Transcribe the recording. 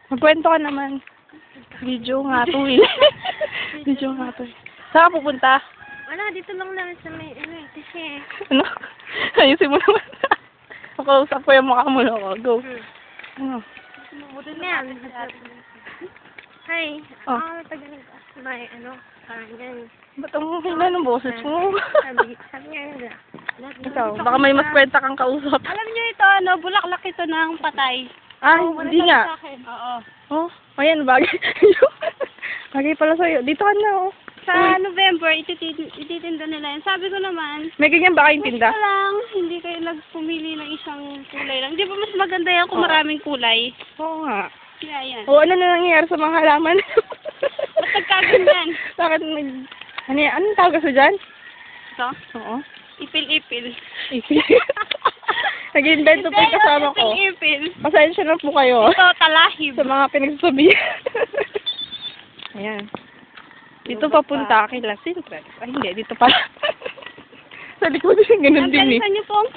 Magkwento ka naman. Video nga to eh. Video nga to eh. Saan ka pupunta? Wala, dito lang namin sa may, kasi... Ano? Ayusin mo naman. Makausap ko yung mukha mo na ako. Go. Ano? Hi. Oh. May parang yan. Ba't ang hina ng boses mo? Sabi niya Ikaw, baka may mas kwenta kang kausap. Alam niyo ito, bulaklak ito ng patay. Ah, hindi nga. Oo. Oh, ayan, bagay. Bagay pala sa'yo. Dito ka na, oh. Sa November, ititinda nila yan. Sabi ko naman, May ganyan ba kayong tinda? basta lang, hindi kayo nagpumili ng isang kulay lang. Di ba mas maganda yan kung maraming kulay? Oo nga. Kaya yan. O, ano na nangyayari sa mga halaman? Ba't nagkaganyan? Bakit ano yan? Anong tawag ka dyan? Ito? Oo. Ipil-ipil. Ipil. Nag-invento pa yung kasama ko. Ipil-ipil. Pasensya na po kayo. Ito, talahib. Sa mga pinagsasabihan. Ayan. Dito papunta kay La Sintra. Ay, hindi. Dito pala. Sa likod yung ganun din eh. Ang niyo pong